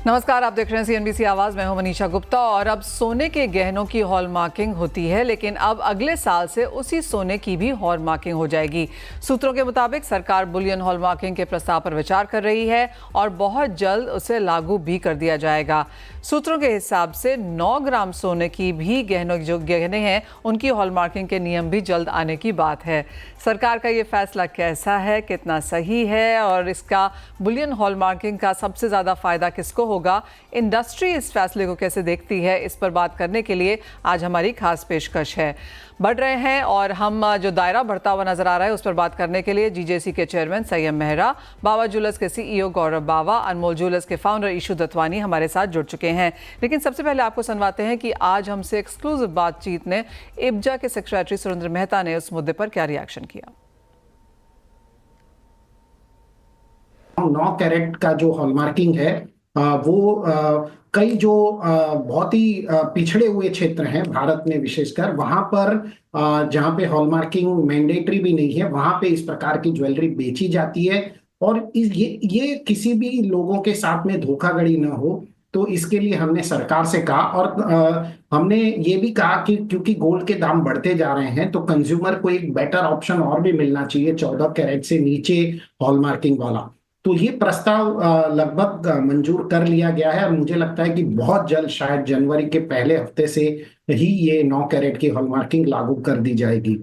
नमस्कार, आप देख रहे हैं CNBC आवाज। मैं हूं मनीषा गुप्ता। और अब सोने के गहनों की हॉलमार्किंग होती है, लेकिन अब अगले साल से उसी सोने की भी हॉलमार्किंग हो जाएगी। सूत्रों के मुताबिक सरकार बुलियन हॉलमार्किंग के प्रस्ताव पर विचार कर रही है और बहुत जल्द उसे लागू भी कर दिया जाएगा। सूत्रों के हिसाब से 9 ग्राम सोने की भी जो गहने हैं उनकी हॉलमार्किंग के नियम भी जल्द आने की बात है। सरकार का ये फैसला कैसा है, कितना सही है और इसका बुलियन हॉलमार्किंग का सबसे ज़्यादा फायदा किसको होगा, इंडस्ट्री इस फैसले को कैसे देखती है, इस पर बात करने के लिए आज हमारी खास पेशकश है। बढ़ रहे हैं और हम जो दायरा बढ़ता हुआ नजर आ रहा है उस पर बात करने के लिए GJC के चेयरमैन संयम मेहरा, बावा ज्वेलर्स के CEO गौरव बावा, अनमोल ज्वेलर्स के फाउंडर ईशू दत्वानी हमारे साथ जुड़ चुके हैं। लेकिन सबसे पहले आपको सुनवाते हैं कि आज हमसे एक्सक्लूसिव बातचीत ने इब्जा के सेक्रेटरी सुरेंद्र मेहता ने उस मुद्दे पर क्या रिएक्शन किया। 9 कैरेट का जो हॉलमार्किंग है वो कई जो बहुत ही पिछड़े हुए क्षेत्र हैं भारत में, विशेषकर वहां पर जहां पे हॉलमार्किंग मैंडेटरी भी नहीं है, वहां पे इस प्रकार की ज्वेलरी बेची जाती है। और ये किसी भी लोगों के साथ में धोखाधड़ी न हो, तो इसके लिए हमने सरकार से कहा और हमने ये भी कहा कि क्योंकि गोल्ड के दाम बढ़ते जा रहे हैं तो कंज्यूमर को एक बेटर ऑप्शन और भी मिलना चाहिए 14 कैरेट से नीचे हॉलमार्किंग वाला। तो ये प्रस्ताव लगभग मंजूर कर लिया गया है और मुझे लगता है कि बहुत जल्द, शायद जनवरी के पहले हफ्ते से ही ये 9 कैरेट की हॉलमार्किंग लागू कर दी जाएगी।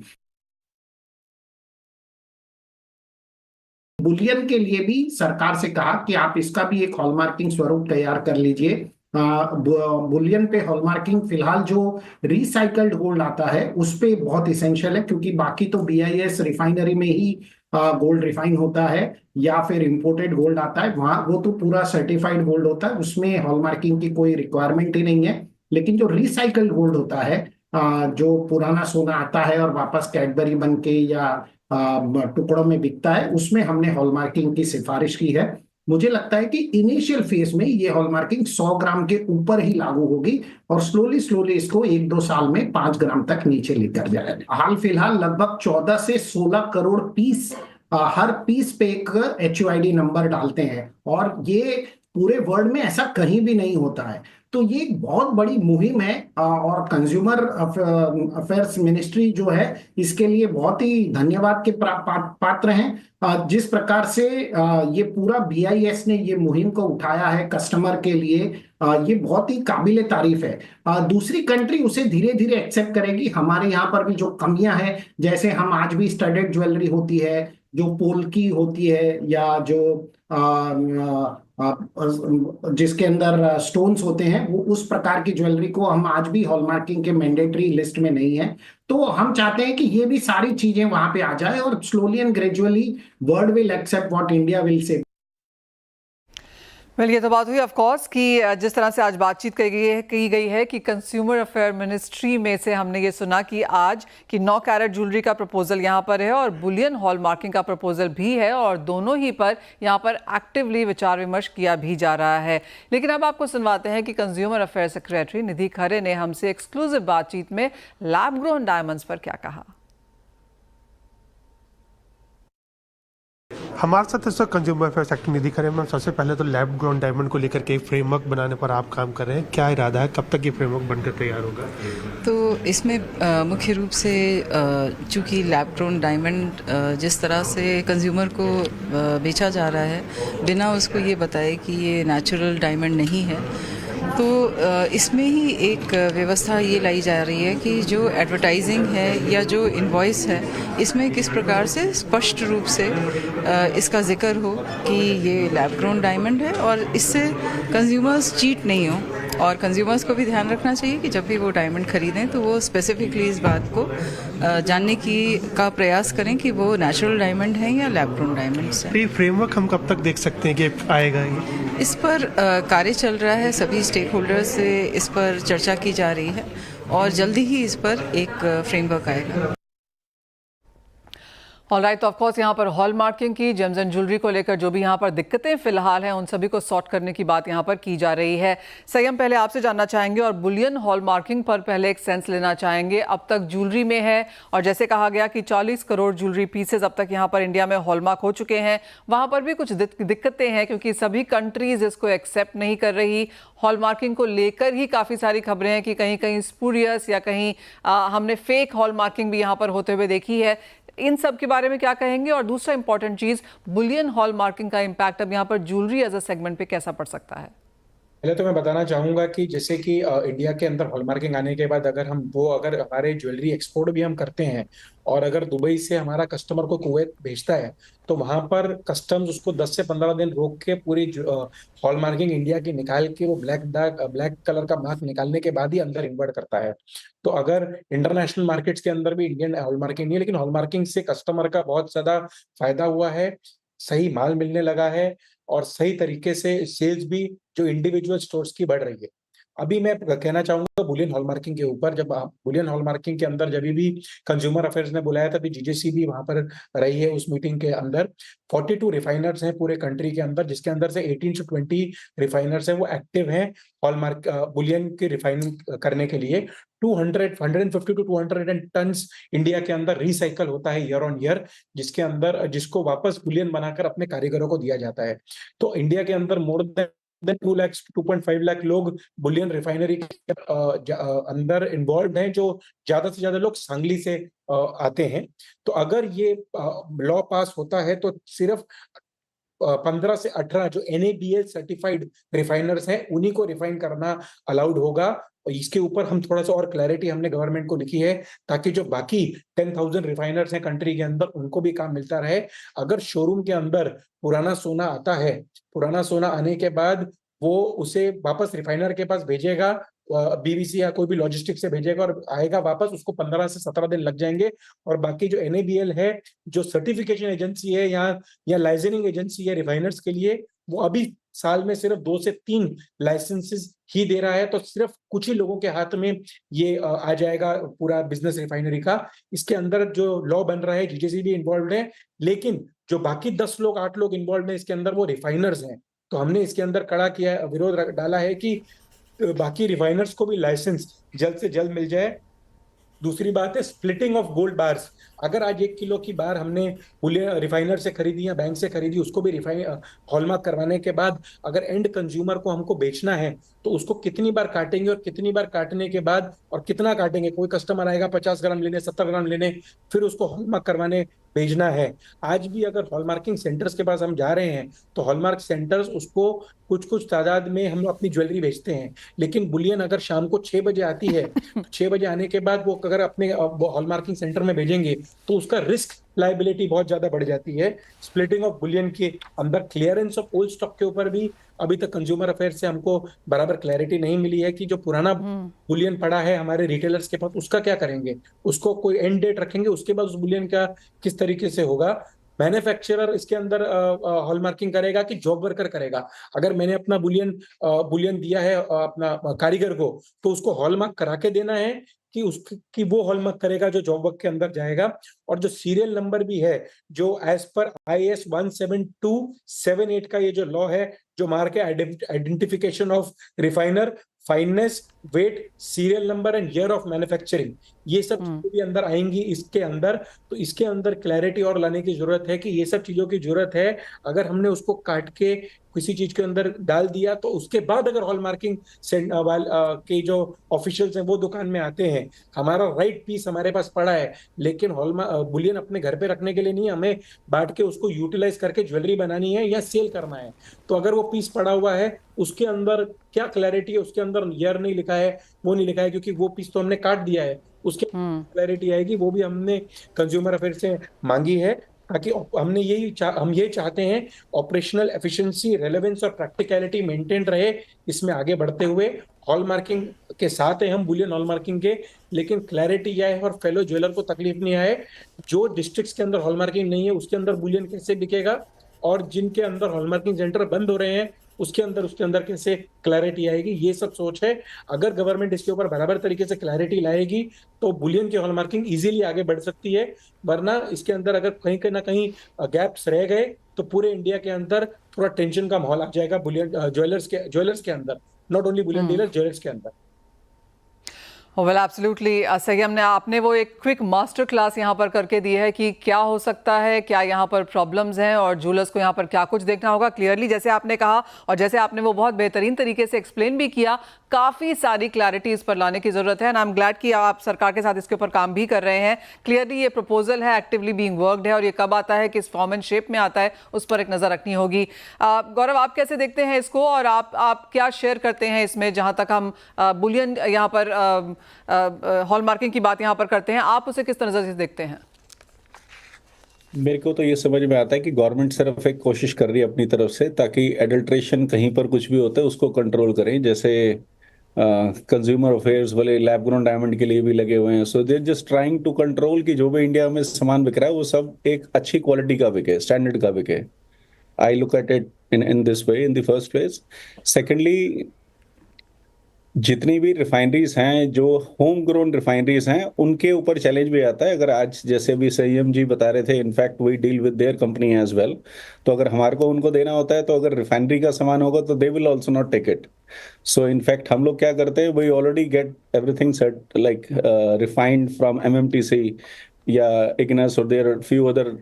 बुलियन के लिए भी सरकार से कहा कि आप इसका भी एक हॉलमार्किंग स्वरूप तैयार कर लीजिए। बुलियन पे हॉलमार्किंग फिलहाल जो रिसाइकल्ड गोल्ड आता है उस पे बहुत इसेंशियल है, क्योंकि बाकी तो BIS रिफाइनरी में ही गोल्ड रिफाइन होता है या फिर इंपोर्टेड गोल्ड आता है, वहां वो तो पूरा सर्टिफाइड गोल्ड होता है, उसमें हॉलमार्किंग की कोई रिक्वायरमेंट ही नहीं है। लेकिन जो रिसाइकल्ड गोल्ड होता है, जो पुराना सोना आता है और वापस कैडबरी बन के या टुकड़ों में बिकता है, उसमें हमने हॉलमार्किंग की सिफारिश की है। मुझे लगता है कि इनिशियल फेज में ये हॉलमार्किंग 100 ग्राम के ऊपर ही लागू होगी और स्लोली स्लोली इसको 1-2 साल में 5 ग्राम तक नीचे लेकर जाएगा। हाल फिलहाल लगभग 14 से 16 करोड़ पीस, हर पीस पे एक HUID नंबर डालते हैं और ये पूरे वर्ल्ड में ऐसा कहीं भी नहीं होता है। तो ये एक बहुत बड़ी मुहिम है और कंज्यूमर अफेयर्स मिनिस्ट्री जो है इसके लिए बहुत ही धन्यवाद के पात्र हैं। जिस प्रकार से ये पूरा BIS ने ये मुहिम को उठाया है कस्टमर के लिए, ये बहुत ही काबिले तारीफ है। दूसरी कंट्री उसे धीरे धीरे एक्सेप्ट करेगी। हमारे यहाँ पर भी जो कमियां हैं, जैसे हम आज भी स्टडेड ज्वेलरी होती है, जो पोल्की होती है या जो जिसके अंदर स्टोन्स होते हैं, वो उस प्रकार की ज्वेलरी को हम आज भी हॉलमार्किंग के मैंडेटरी लिस्ट में नहीं है। तो हम चाहते हैं कि ये भी सारी चीजें वहां पे आ जाए और slowly and gradually world will accept what India will say. ये तो बात हुई ऑफ कोर्स कि जिस तरह से आज बातचीत की गई है कि कंज्यूमर अफेयर मिनिस्ट्री में से हमने ये सुना कि आज कि 9 कैरेट ज्वेलरी का प्रपोजल यहाँ पर है और बुलियन हॉलमार्किंग का प्रपोजल भी है और दोनों ही पर यहाँ पर एक्टिवली विचार विमर्श किया भी जा रहा है। लेकिन अब आपको सुनवाते हैं कि कंज्यूमर अफेयर सेक्रेटरी निधि खरे ने हमसे एक्सक्लूसिव बातचीत में लैब ग्रोन डायमंड्स पर क्या कहा। हमारे साथ इस वक्त कंज्यूमर अफेयर सेक्रेटरी निधि खरे मैम, सबसे पहले तो लैब ग्रोन डायमंड को लेकर के एक फ्रेमवर्क बनाने पर आप काम कर रहे हैं, क्या इरादा है, कब तक ये फ्रेमवर्क बनकर तैयार होगा? तो इसमें मुख्य रूप से चूँकि लैब ग्रोन डायमंड जिस तरह से कंज्यूमर को बेचा जा रहा है बिना उसको ये बताए कि ये नेचुरल डायमंड नहीं है, तो इसमें ही एक व्यवस्था ये लाई जा रही है कि जो एडवर्टाइजिंग है या जो इनवॉइस है, इसमें किस प्रकार से स्पष्ट रूप से इसका जिक्र हो कि ये लैब ग्रोन डायमंड है और इससे कंज्यूमर्स चीट नहीं हो। और कंज्यूमर्स को भी ध्यान रखना चाहिए कि जब भी वो डायमंड खरीदें तो वो स्पेसिफिकली इस बात को जानने का प्रयास करें कि वो नेचुरल डायमंड है या लैब ग्रोन डायमंड्स है। ये फ्रेमवर्क हम कब तक देख सकते हैं कि आएगा? ये इस पर कार्य चल रहा है, सभी स्टेक होल्डर्स से इस पर चर्चा की जा रही है और जल्दी ही इस पर एक फ्रेमवर्क आएगा। ऑलराइट, तो ऑफ कोर्स यहाँ पर हॉलमार्किंग की जेम्स एंड ज्वेलरी को लेकर जो भी यहाँ पर दिक्कतें फिलहाल हैं उन सभी को सॉर्ट करने की बात यहाँ पर की जा रही है। संयम, पहले आपसे जानना चाहेंगे और बुलियन हॉलमार्किंग पर पहले एक सेंस लेना चाहेंगे। अब तक ज्वेलरी में है और जैसे कहा गया कि 40 करोड़ ज्वेलरी पीसेज अब तक यहाँ पर इंडिया में हॉलमार्क हो चुके हैं, वहाँ पर भी कुछ दिक्कतें हैं क्योंकि सभी कंट्रीज इसको एक्सेप्ट नहीं कर रही। हॉलमार्किंग को लेकर ही काफ़ी सारी खबरें हैं कि कहीं कहीं स्पूरियस या कहीं हमने फेक हॉलमार्किंग भी यहाँ पर होते हुए देखी है। इन सब के बारे में क्या कहेंगे? और दूसरा इंपॉर्टेंट चीज, बुलियन हॉलमार्किंग का इंपैक्ट अब यहाँ पर ज्वेलरी एज अ सेगमेंट पे कैसा पड़ सकता है? पहले तो मैं बताना चाहूंगा कि जैसे कि इंडिया के अंदर हॉलमार्किंग आने के बाद अगर हमारे ज्वेलरी एक्सपोर्ट भी हम करते हैं और अगर दुबई से हमारा कस्टमर को कुवैत भेजता है तो वहां पर कस्टम्स उसको 10 से 15 दिन रोक के पूरी हॉलमार्किंग इंडिया की निकाल के वो ब्लैक कलर का मार्क निकालने के बाद ही अंदर इन्वर्ट करता है। तो अगर इंटरनेशनल मार्केट्स के अंदर भी इंडियन हॉलमार्किंग नहीं है, लेकिन हॉलमार्किंग से कस्टमर का बहुत ज्यादा फायदा हुआ है, सही माल मिलने लगा है और सही तरीके से सेल्स भी जो इंडिविजुअल स्टोर्स की बढ़ रही है। अभी मैं कहना चाहूंगा बुलियन हॉलमार्किंग के ऊपर, जब बुलियन हॉलमार्किंग के अंदर जब भी कंज्यूमर अफेयर्स ने बुलाया था, जीजेसी भी वहां पर रही है उस मीटिंग के अंदर। 42 रिफाइनर्स हैं पूरे कंट्री के अंदर, जिसके अंदर से 18 से 20 रिफाइनर्स हैं वो एक्टिव हैं हॉलमार्क बुलियन के रिफाइनिंग करने के लिए। 150 टू 200 टन्स इंडिया के अंदर रिसाइकल होता है ईयर ऑन ईयर, जिसको वापस बुलियन बनाकर अपने कारीगरों को दिया जाता है। तो इंडिया के अंदर मोर देन 2 लाख 2.5 लाख लोग बुलियन रिफाइनरी के अंदर इन्वॉल्व हैं, जो ज्यादा से ज्यादा लोग सांगली से आते हैं। तो अगर ये लॉ पास होता है तो सिर्फ 15 से 18 जो NABL सर्टिफाइड रिफाइनर्स हैं उन्हीं को रिफाइन करना अलाउड होगा। और इसके ऊपर हम थोड़ा सा और क्लैरिटी हमने गवर्नमेंट को लिखी है ताकि जो बाकी 10,000 रिफाइनर्स हैं कंट्री के अंदर उनको भी काम मिलता रहे। अगर शोरूम के अंदर पुराना सोना आता है, पुराना सोना आने के बाद वो उसे वापस रिफाइनर के पास भेजेगा, बीवीसी या कोई भी लॉजिस्टिक से भेजेगा और आएगा वापस, उसको 15 से 17 दिन लग जाएंगे। और बाकी जो NABL है, जो सर्टिफिकेशन एजेंसी है या लाइसेंसिंग एजेंसी है रिफाइनर्स के लिए, वो अभी साल में सिर्फ 2 से 3 लाइसेंसेस ही दे रहा है। तो सिर्फ कुछ ही लोगों के हाथ में ये आ जाएगा पूरा बिजनेस रिफाइनरी का। इसके अंदर जो लॉ बन रहा है, जीजेसी भी इन्वॉल्व है, लेकिन जो बाकी 10 लोग 8 लोग इन्वॉल्व है इसके अंदर वो रिफाइनर्स हैं। तो हमने इसके अंदर कड़ा किया विरोध डाला है कि बाकी रिफाइनर्स को भी लाइसेंस जल्द से जल्द मिल जाए। दूसरी बात है स्प्लिटिंग ऑफ गोल्ड बार्स। अगर आज 1 किलो की बार हमने रिफाइनर से खरीदी या बैंक से खरीदी, उसको भी हॉलमार्क करवाने के बाद अगर एंड कंज्यूमर को हमको बेचना है तो उसको कितनी बार काटेंगे और कितनी बार काटने के बाद और कितना काटेंगे। कोई कस्टमर आएगा 50 ग्राम लेने, 70 ग्राम लेने, फिर उसको हॉलमार्क करवाने भेजना है। आज भी अगर हॉलमार्किंग सेंटर्स के पास हम जा रहे हैं तो हॉलमार्क सेंटर्स उसको कुछ तादाद में हम अपनी ज्वेलरी बेचते हैं, लेकिन बुलियन अगर शाम को 6 बजे आती है तो 6 बजे आने के बाद वो अगर अपने हॉलमार्किंग सेंटर में भेजेंगे तो उसका रिस्क लाइबिलिटी बहुत ज्यादा बढ़ जाती है। स्प्लिटिंग ऑफ बुलियन के अंदर क्लियरेंस ऑफ ओल्ड स्टॉक के ऊपर भी अभी तक कंज्यूमर अफेयर से हमको बराबर क्लैरिटी नहीं मिली है कि जो पुराना बुलियन पड़ा है हमारे रिटेलर्स के पास उसका क्या करेंगे, उसको कोई एंड डेट रखेंगे, उसके बाद उस बुलियन का किस तरीके से होगा। मैन्युफैक्चरर इसके अंदर हॉलमार्किंग करेगा कि जॉब वर्कर करेगा। अगर मैंने अपना बुलियन दिया है अपना कारीगर को तो उसको हॉलमार्क करा के देना है कि वो हॉलमार्क करेगा जो जॉब वर्क के अंदर जाएगा। और जो सीरियल नंबर भी है, जो एज पर IS 17278 का ये जो लॉ है, जो मार्क है identification of refiner, fineness, weight, serial number and year of manufacturing, ये सब चीजें भी अंदर आएंगी इसके अंदर। तो इसके अंदर क्लैरिटी और लाने की जरूरत है कि ये सब चीजों की जरूरत है। अगर हमने उसको काट के किसी चीज के अंदर डाल दिया तो उसके बाद अगर हॉलमार्किंग के जो ऑफिशियल्स हैं वो दुकान में आते हैं, हमारा राइट पीस हमारे पास पड़ा है, लेकिन बुलियन अपने घर पे रखने के लिए नहीं, हमें बांट के उसको यूटिलाइज करके ज्वेलरी बनानी है या सेल करना है। तो अगर वो पीस पड़ा हुआ है उसके अंदर क्या क्लैरिटी है, उसके अंदर ईयर नहीं लिखा है, वो नहीं लिखा है क्योंकि वो पीस तो हमने काट दिया है, उसके क्लैरिटी आएगी। वो भी हमने कंज्यूमर अफेयर से मांगी है ताकि हम ये चाहते हैं ऑपरेशनल एफिशिएंसी, रेलेवेंस और प्रैक्टिकलिटी मेंटेन रहे। इसमें आगे बढ़ते हुए हॉलमार्किंग के साथ है हम बुलियन हॉलमार्किंग के, लेकिन क्लैरिटी आए और फेलो ज्वेलर को तकलीफ नहीं आए। जो डिस्ट्रिक्ट्स के अंदर हॉलमार्किंग नहीं है उसके अंदर बुलियन कैसे बिकेगा, और जिनके अंदर हॉलमार्किंग सेंटर बंद हो रहे हैं उसके अंदर कैसे क्लैरिटी आएगी, ये सब सोच है। अगर गवर्नमेंट इसके ऊपर बराबर तरीके से क्लैरिटी लाएगी तो बुलियन की हॉलमार्किंग इजीली आगे बढ़ सकती है। वरना इसके अंदर अगर कहीं ना कहीं गैप्स रह गए तो पूरे इंडिया के अंदर थोड़ा टेंशन का माहौल आ जाएगा बुलियन ज्वेलर्स के अंदर, not only Boolean dealer, jewellers के अंदर। वेल एब्सोल्युटली संयम ने आपने वो एक क्विक मास्टर क्लास यहाँ पर करके दी है कि क्या हो सकता है, क्या यहाँ पर प्रॉब्लम्स हैं और जूलर्स को यहाँ पर क्या कुछ देखना होगा। क्लियरली जैसे आपने कहा और जैसे आपने वो बहुत बेहतरीन तरीके से एक्सप्लेन भी किया, काफ़ी सारी क्लैरिटी इस पर लाने की ज़रूरत है एंड आई एम ग्लैड कि आप सरकार के साथ इसके ऊपर काम भी कर रहे हैं। क्लियरली ये प्रपोजल है, एक्टिवली बीइंग वर्कड है और ये कब आता है, किस फॉर्म एंड शेप में आता है, उस पर एक नज़र रखनी होगी। गौरव, आप कैसे देखते हैं इसको और आप क्या शेयर करते हैं इसमें, जहाँ तक हम बुलियन यहाँ पर हॉलमार्किंग की बात यहाँ पर करते हैं, आप उसे किस नज़र से देखते हैं? मेरे को तो ये समझ में आता है कि गवर्नमेंट सिर्फ एक कोशिश कर रही है अपनी तरफ से ताकि एडल्ट्रेशन कहीं पर कुछ भी होता है उसको कंट्रोल करें। जैसे कंज्यूमर अफेयर्स वाले लैब ग्रोन डायमंड के लिए भी लगे हुए हैं। सो देर जस्ट ट्राइंग टू कंट्रोल कि जो भी इंडिया में सामान बिक रहा है वो सब एक अच्छी क्वालिटी का बिके, स्टैंडर्ड का बिके। I look at it in this way in the first place. Secondly, जितनी भी रिफाइनरीज हैं जो होम ग्रोन रिफाइनरीज हैं उनके ऊपर चैलेंज भी आता है। अगर आज जैसे भी संयम जी बता रहे थे, in fact we deal with their company as well, तो अगर हमारे को उनको देना होता है तो अगर रिफाइनरी का सामान होगा तो they will also not take it. So in fact हम लोग क्या करते हैं, we already get everything set like refined from MMTC या इग्निस और देयर फ्यू अदर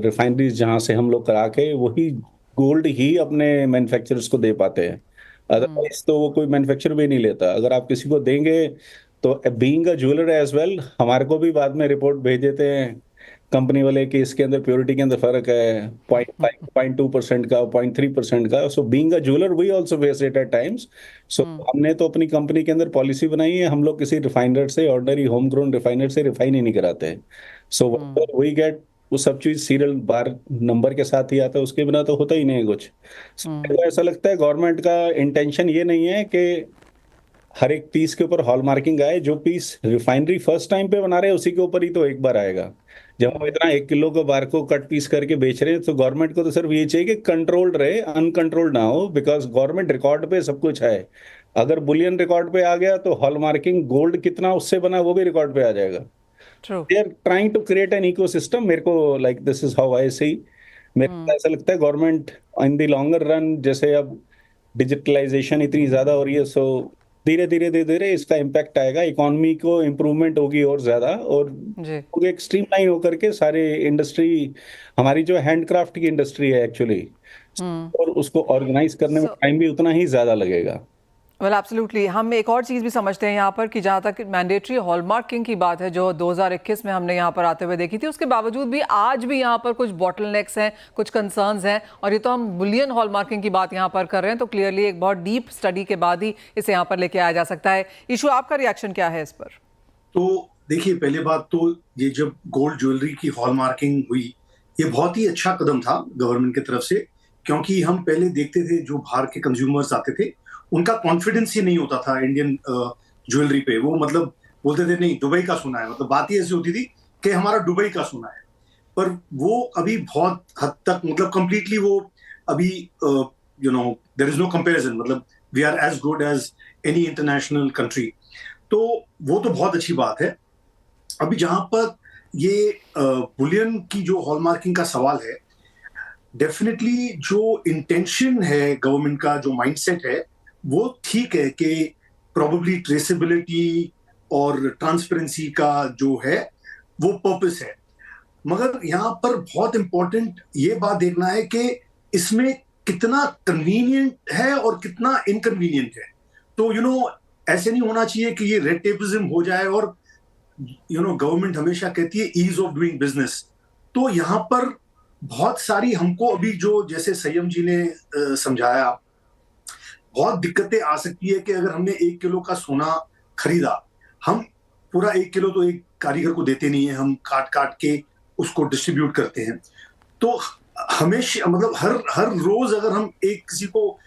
रिफाइनरीज जहाँ से हम लोग करा के वही गोल्ड ही अपने मैन्युफैक्चरर्स को दे पाते हैं। अदरवाइज तो वो कोई मैन्युफैक्चर भी नहीं लेता। अगर आप किसी को देंगे तो being a jeweller as well, हमारे को भी बाद में रिपोर्ट भेज देते हैं कंपनी वाले कि इसके अंदर प्योरिटी के अंदर फर्क है 0.2% का, 0.3% का। So being a jeweller we also face it at times. So हमने तो अपनी कंपनी के अंदर पॉलिसी बनाई है, हम लोग किसी रिफाइनर से, ऑर्डिनरी होम ग्रोन रिफाइनर से रिफाइन ही नहीं कराते। सो वी गेट वो सब चीज सीरियल बार नंबर के साथ ही आता है, उसके बिना तो होता ही नहीं है कुछ। तो ऐसा लगता है गवर्नमेंट का इंटेंशन ये नहीं है कि हर एक पीस के ऊपर हॉलमार्किंग आए। जो पीस रिफाइनरी फर्स्ट टाइम पे बना रहे हैं उसी के ऊपर ही तो एक बार आएगा। जब हम इतना 1 किलो को बार को कट पीस करके बेच रहे हैं तो गवर्नमेंट को तो सिर्फ ये चाहिए कि कंट्रोल्ड रहे, अनकंट्रोल्ड ना हो, बिकॉज गवर्नमेंट रिकॉर्ड पे सब कुछ है। अगर बुलियन रिकॉर्ड पे आ गया तो हॉलमार्किंग गोल्ड कितना उससे बना वो भी रिकॉर्ड पे आ जाएगा। They are trying to create an ecosystem। मेरे को like this is how I see। मेरे को ऐसा लगता है government in the longer run, जैसे अब डिजिटलाइजेशन इतनी ज्यादा हो रही है, सो धीरे धीरे इसका इम्पैक्ट आएगा, इकोनॉमी को इम्प्रूवमेंट होगी और ज्यादा, और एक स्ट्रीमलाइन होकर के सारे इंडस्ट्री, हमारी जो हैंडक्राफ्ट की इंडस्ट्री है एक्चुअली, और उसको ऑर्गेनाइज करने में टाइम भी उतना ही ज्यादा लगेगा। Well absolutely. हम एक और चीज़ भी समझते हैं यहाँ पर कि जहाँ तक मैंडेटरी हॉलमार्किंग की बात है जो 2021 में हमने यहाँ पर आते हुए देखी थी, उसके बावजूद भी आज भी यहाँ पर कुछ बॉटलनेक्स हैं, कुछ कंसर्न्स हैं, और ये तो हम बुलियन हॉलमार्किंग की बात यहाँ पर कर रहे हैं, तो क्लियरली एक बहुत डीप स्टडी के बाद ही इसे यहाँ पर लेके आया जा सकता है। इशू, आपका रिएक्शन क्या है इस पर? तो देखिए, पहले बात तो ये जब गोल्ड ज्वेलरी की हॉलमार्किंग हुई, ये बहुत ही अच्छा कदम था गवर्नमेंट की तरफ से, क्योंकि हम पहले देखते थे जो बाहर के कंज्यूमर्स आते थे उनका कॉन्फिडेंस ही नहीं होता था इंडियन ज्वेलरी पे। वो मतलब बोलते थे नहीं दुबई का सुना है, मतलब बात ही ऐसी होती थी कि हमारा दुबई का सुना है। पर वो अभी बहुत हद तक, मतलब कंप्लीटली वो अभी देयर इज नो कंपैरिजन, मतलब we are as good as any international country. तो वो तो बहुत अच्छी बात है। अभी जहां पर ये बुलियन की जो हॉलमार्किंग का सवाल है, डेफिनेटली जो इंटेंशन है गवर्नमेंट का, जो माइंडसेट है, वो ठीक है कि प्रोबेबली ट्रेसेबिलिटी और ट्रांसपेरेंसी का जो है वो पर्पस है, मगर यहाँ पर बहुत इंपॉर्टेंट ये बात देखना है कि इसमें कितना कन्वीनियंट है और कितना इनकन्वीनियंट है। तो ऐसे नहीं होना चाहिए कि ये रेड टेपिज्म हो जाए, और गवर्नमेंट हमेशा कहती है ईज ऑफ डूइंग बिजनेस। तो यहाँ पर बहुत सारी हमको अभी जो जैसे संयम जी ने समझाया, बहुत दिक्कतें आ सकती है कि अगर हमने 1 किलो का सोना खरीदा, हम पूरा 1 किलो तो एक कारीगर को देते नहीं है, हम काट काट के उसको डिस्ट्रीब्यूट करते हैं। तो हमेशा, मतलब हर रोज अगर हम किसी को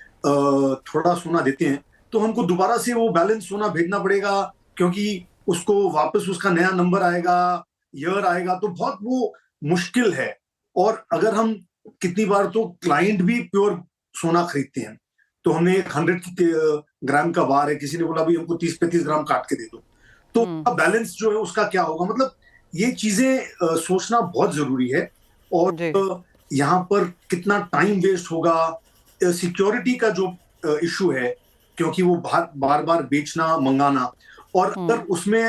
थोड़ा सोना देते हैं तो हमको दोबारा से वो बैलेंस सोना भेजना पड़ेगा, क्योंकि उसको वापस उसका नया नंबर आएगा, ईयर आएगा, तो बहुत वो मुश्किल है। और अगर हम कितनी बार तो क्लाइंट भी प्योर सोना खरीदते हैं, तो हमने 100 ग्राम का वार है, किसी ने बोला भी हमको 30-35 ग्राम काट के दे दो, तो बैलेंस जो है उसका क्या होगा? मतलब ये चीजें सोचना बहुत जरूरी है। और यहाँ पर कितना टाइम वेस्ट होगा, सिक्योरिटी का जो इशू है, क्योंकि वो बार बार बेचना मंगाना, और अगर उसमें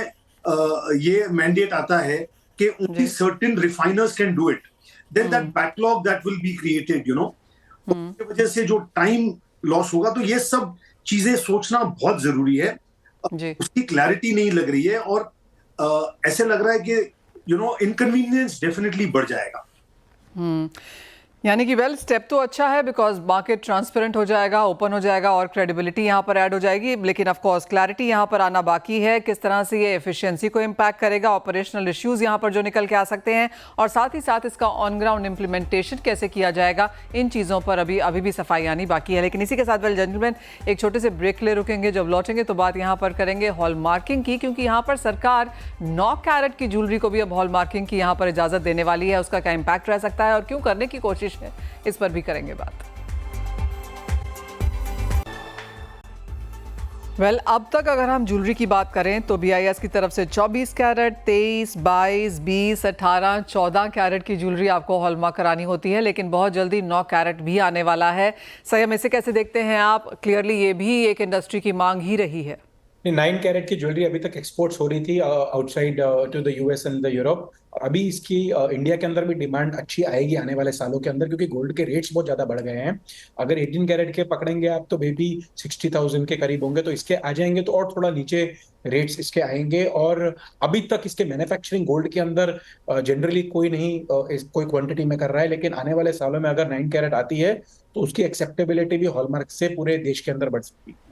ये मैंडेट आता है कि only certain refiners can do it, then that backlog that will be created, you know, उसकी वजह से जो टाइम लॉस होगा। तो ये सब चीजें सोचना बहुत जरूरी है। उसकी क्लैरिटी नहीं लग रही है, और ऐसे लग रहा है कि यू नो इनकन्वीनियंस डेफिनेटली बढ़ जाएगा। यानी कि वेल स्टेप तो अच्छा है, बिकॉज मार्केट ट्रांसपेरेंट हो जाएगा, ओपन हो जाएगा और क्रेडिबिलिटी यहाँ पर ऐड हो जाएगी, लेकिन ऑफ कोर्स क्लैरिटी यहाँ पर आना बाकी है। किस तरह से ये एफिशिएंसी को इम्पैक्ट करेगा, ऑपरेशनल इश्यूज यहाँ पर जो निकल के आ सकते हैं, और साथ ही साथ इसका ऑन ग्राउंड इम्प्लीमेंटेशन कैसे किया जाएगा, इन चीज़ों पर अभी भी सफाई आनी बाकी है। लेकिन इसी के साथ वेल जेंटलमैन एक छोटे से ब्रेक ले रुकेंगे, जब लौटेंगे तो बात यहाँ पर करेंगे हॉल मार्किंग की, क्योंकि यहाँ पर सरकार 9 कैरेट की ज्वेलरी को भी अब हॉल मार्किंग की यहाँ पर इजाज़त देने वाली है। उसका क्या इम्पैक्ट रह सकता है और क्यों करने की कोशिश है, इस पर भी करेंगे बात। अब तक अगर हम ज्वेलरी की बात करें तो BIS की तरफ से 24 कैरेट, 23, 22, 20, 18, 14 कैरेट की ज्वेलरी आपको हॉलमार्क करानी होती है, लेकिन बहुत जल्दी 9 कैरेट भी आने वाला है। संयम, इसे कैसे देखते हैं आप? क्लियरली ये भी एक इंडस्ट्री की मांग ही रही है। 9 कैरेट की ज्वेलरी अभी तक एक्सपोर्ट्स हो रही थी outside to the US and the Europe. अभी इसकी इंडिया के अंदर भी डिमांड अच्छी आएगी आने वाले सालों के अंदर, क्योंकि गोल्ड के रेट्स बहुत ज्यादा बढ़ गए हैं। अगर 18 कैरेट के पकड़ेंगे आप तो मे बी 60,000 के करीब होंगे, तो इसके आ जाएंगे तो और थोड़ा नीचे रेट्स इसके आएंगे। और अभी तक इसके मैन्युफैक्चरिंग गोल्ड के अंदर जनरली कोई नहीं कोई क्वांटिटी में कर रहा है, लेकिन आने वाले सालों में अगर 9 कैरेट आती है तो उसकी एक्सेप्टेबिलिटी भी हॉलमार्क से पूरे देश के अंदर बढ़ सकती है।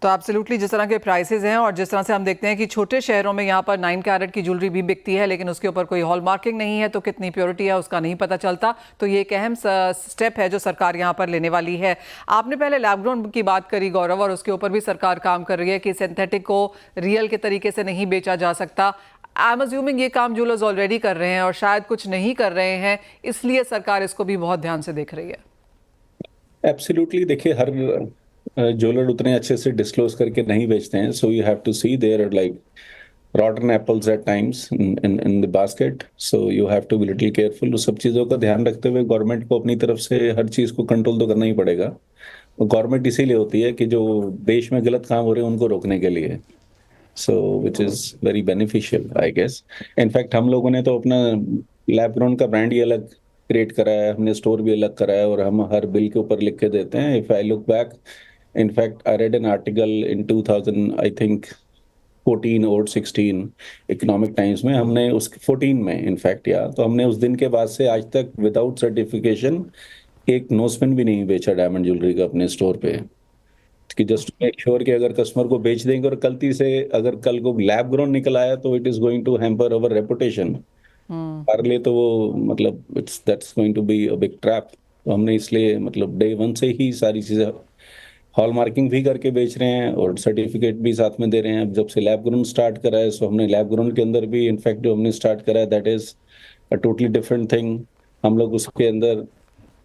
तो एब्सोल्युटली जिस तरह के प्राइसेस हैं और जिस तरह से हम देखते हैं कि छोटे शहरों में यहाँ पर 9 कैरेट की ज्वेलरी भी बिकती है, लेकिन उसके ऊपर कोई हॉल मार्किंग नहीं है, तो कितनी प्योरिटी है उसका नहीं पता चलता। तो ये एक अहम स्टेप है जो सरकार यहाँ पर लेने वाली है। आपने पहले लैब ग्रोन की बात करी गौरव, और उसके ऊपर भी सरकार काम कर रही है कि सिंथेटिक को रियल के तरीके से नहीं बेचा जा सकता। आई एम अज्यूमिंग ये काम ज्वेलर्स ऑलरेडी कर रहे हैं और शायद कुछ नहीं कर रहे हैं, इसलिए सरकार इसको भी बहुत ध्यान से देख रही है। एब्सोल्युटली, देखिए हर ज्वेलर उतने अच्छे से डिस्क्लोज करके नहीं बेचते हैं, so you have to see there are like rotten apples at times in the basket, so you have to be little careful। उस सब चीज़ों का ध्यान रखते हुए गवर्नमेंट को अपनी तरफ से हर चीज़ को कंट्रोल तो करना ही पड़ेगा। गवर्नमेंट इसीलिए होती है कि जो देश में गलत काम हो रहे हैं उनको रोकने के लिए, so which is very beneficial I guess। In fact हम लोगों ने तो अपना लैब ग्रोन का ब्रांड ही अलग क्रिएट करा है, हमने स्टोर भी अलग करा है, और हम हर बिल के ऊपर लिख के देते हैं। If I look back, in fact I read an article in 2000 I think 14 और 16 इकोनॉमिक टाइम्स में, हमने उस 14 में इनफैक्ट तो हमने उस दिन के बाद से आज तक विदाउट सर्टिफिकेशन एक नोजपिन भी नहीं बेचा डायमंड ज्वेलरी का अपने स्टोर पे, कि जस्ट मेक श्योर कि अगर कस्टमर को बेच देंगे और गलती से अगर कल को लैब ग्रोन निकल आया तो it is going to hamper our reputation. हमारे लिए तो वो मतलब that's going to be a big trap. तो हमने इसलिए मतलब डे 1 से ही सारी चीज़ें हॉल मार्किंग भी करके बेच रहे हैं और सर्टिफिकेट भी साथ में दे रहे हैं। अब जब से लैब ग्रोन स्टार्ट करा है, सो हमने लैब ग्रोन के अंदर भी इनफैक्ट जो हमने स्टार्ट करा है that is a totally different thing. हम लोग उसके अंदर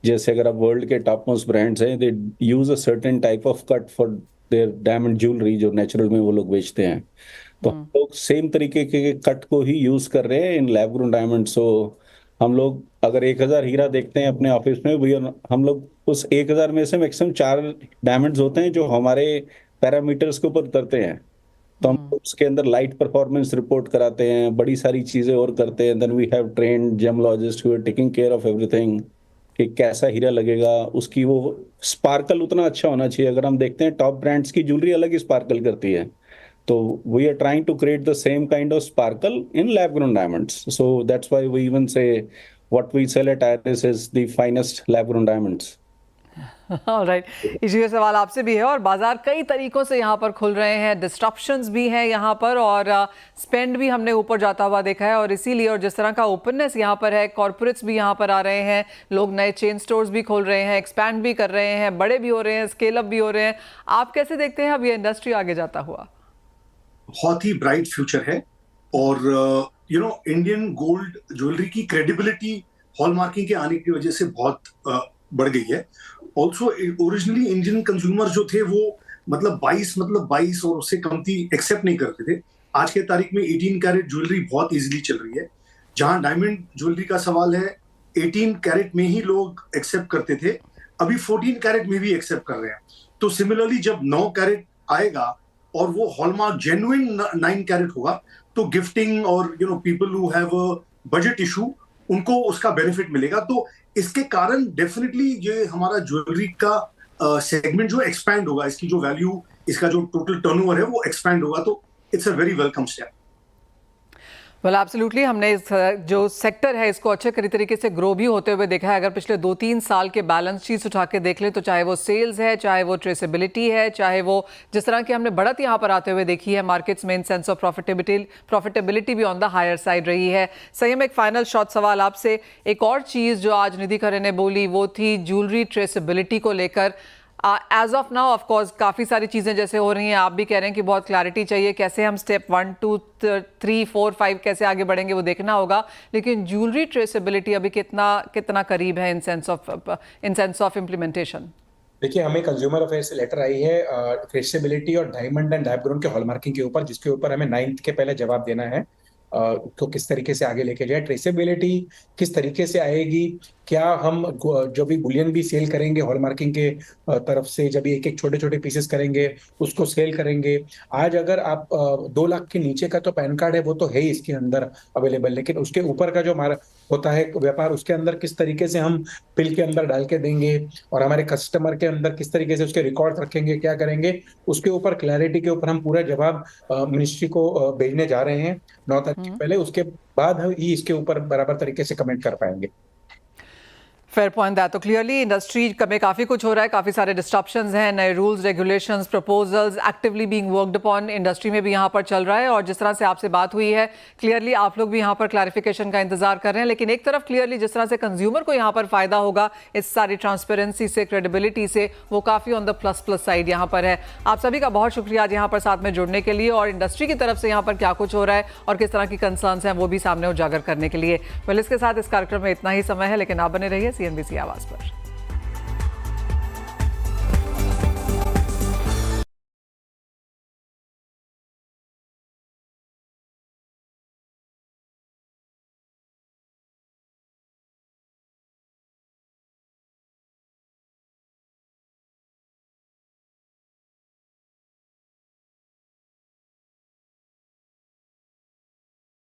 जैसे अगर आप वर्ल्ड के टॉप मोस्ट ब्रांड्स हैं, they use a certain type of cut for their diamond jewellery जो नेचुरल में वो लोग बेचते हैं, तो हम लोग सेम तरीके के कट को ही यूज कर रहे हैं इन लैब ग्रोन डायमंड। सो हम लोग अगर 1000 हीरा देखते हैं अपने ऑफिस में, भी हम लोग उस 1000 में से मैक्सिमम 4 डायमंड्स होते हैं जो हमारे पैरामीटर्स के ऊपर उतरते हैं। तो हम उसके अंदर लाइट परफॉर्मेंस रिपोर्ट कराते हैं, बड़ी सारी चीजें और करते हैं। Then we have trained gemologist who are taking care of everything कि कैसा हीरा लगेगा, उसकी वो स्पार्कल उतना अच्छा होना चाहिए। अगर हम देखते हैं टॉप ब्रांड्स की ज्वेलरी अलग ही स्पार्कल करती है, तो we are trying to create the same kind of sparkle in lab grown diamonds. So that's why we even say what we sell at Iris is the finest lab grown diamonds. Alright, इसी सवाल आपसे भी है, और बाजार कई तरीकों से यहाँ पर खुल रहे हैं, डिस्ट्रप्शंस भी हैं यहाँ पर, और स्पेंड भी हमने ऊपर जाता हुआ देखा है। और इसीलिए और जिस तरह का ओपननेस यहाँ पर है, कॉर्पोरेट्स भी यहाँ पर आ रहे हैं, लोग नए चेन स्टोर्स भी खोल रहे हैं, एक्सपैंड भी कर रहे हैं, बड़े भी हो रहे हैं, स्केल अप भी हो रहे हैं। आप कैसे देखते हैं अब ये इंडस्ट्री आगे जाता हुआ? बहुत ही ब्राइट फ्यूचर है, और you know Indian gold jewellery की क्रेडिबिलिटी हॉलमार्किंग के आने की वजह से बहुत बढ़ गई है। ऑल्सो ओरिजिनली इंडियन कंज्यूमर जो थे वो मतलब 22 और उससे कमती एक्सेप्ट नहीं करते थे। आज के तारीख में 18 कैरेट ज्वेलरी बहुत इजीली चल रही है। जहां डायमंड ज्वेलरी का सवाल है, 18 कैरेट में ही लोग एक्सेप्ट करते थे, अभी 14 कैरेट में भी एक्सेप्ट कर रहे हैं। तो सिमिलरली जब 9 कैरेट आएगा और वो हॉलमार्क जेन्युइन 9 कैरेट होगा, तो गिफ्टिंग और people who have a budget issue, उनको उसका बेनिफिट मिलेगा। तो इसके कारण डेफिनेटली ये हमारा ज्वेलरी का सेगमेंट जो एक्सपैंड होगा, इसकी जो वैल्यू, इसका जो टोटल टर्नओवर है वो एक्सपैंड होगा। तो it's a very welcome step. Well absolutely, हमने इस जो सेक्टर है इसको अच्छे तरीके से ग्रो भी होते हुए देखा है। अगर पिछले 2-3 साल के बैलेंस शीट्स उठा के देख लें तो चाहे वो सेल्स है, चाहे वो ट्रेसेबिलिटी है, चाहे वो जिस तरह की हमने बढ़त यहाँ पर आते हुए देखी है मार्केट्स में, इन सेंस ऑफ प्रॉफिटेबिलिटी भी ऑन द हायर साइड रही है। संयम, एक फाइनल शॉर्ट सवाल आपसे, एक और चीज़ जो आज निधि खरे ने बोली वो थी ज्वेलरी ट्रेसेबिलिटी को लेकर। As of now of course काफ़ी सारी चीज़ें जैसे हो रही हैं, आप भी कह रहे हैं कि बहुत क्लैरिटी चाहिए, कैसे हम स्टेप 1, 2, 3, 4, 5 कैसे आगे बढ़ेंगे वो देखना होगा। लेकिन ज्वेलरी ट्रेसेबिलिटी अभी कितना करीब है इन सेंस ऑफ इम्प्लीमेंटेशन? देखिए, हमें कंज्यूमर अफेयर्स से लेटर आई है ट्रेसेबिलिटी और डायमंड एंड लैब ग्रोन के हॉलमार्किंग के ऊपर, जिसके ऊपर हमें 9th के पहले जवाब देना है तो किस तरीके से आगे लेके जाए। ट्रेसेबिलिटी किस तरीके से आएगी, क्या हम जो भी बुलियन भी सेल करेंगे हॉलमार्किंग के तरफ से, जब एक एक छोटे छोटे पीसेस करेंगे उसको सेल करेंगे। आज अगर आप 2 लाख के नीचे का तो पैन कार्ड है वो तो है ही इसके अंदर अवेलेबल, लेकिन उसके ऊपर का जो हमारा होता है व्यापार, उसके अंदर किस तरीके से हम बिल के अंदर डाल के देंगे और हमारे कस्टमर के अंदर किस तरीके से उसके रिकॉर्ड रखेंगे, क्या करेंगे, उसके ऊपर क्लैरिटी के ऊपर हम पूरा जवाब मिनिस्ट्री को भेजने जा रहे हैं 9 तारीख के पहले। उसके बाद हम ही इसके ऊपर बराबर तरीके से कमेंट कर पाएंगे। Fair point that. तो क्लियरली इंडस्ट्री में काफ़ी कुछ हो रहा है, काफ़ी सारे डिस्ट्रप्शंस हैं, नए rules, regulations, proposals actively being worked upon industry में भी यहाँ पर चल रहा है। और जिस तरह से आपसे बात हुई है क्लियरली आप लोग भी यहाँ पर क्लैरिफिकेशन का इंतजार कर रहे हैं। लेकिन एक तरफ क्लियरली जिस तरह से कंज्यूमर को यहाँ पर फायदा होगा इस सारी ट्रांसपेरेंसी से, क्रेडिबिलिटी से, वो काफ़ी ऑन द प्लस साइड यहाँ पर है। आप सभी का बहुत शुक्रिया आज यहाँ पर साथ में जुड़ने के लिए और इंडस्ट्री की तरफ से यहाँ पर क्या कुछ हो रहा है और किस तरह की कंसर्न्स हैं वो भी सामने उजागर करने के लिए। वेल, इसके साथ इस कार्यक्रम में इतना ही समय है, लेकिन आप बने रहिए CNBC आवाज़ पर।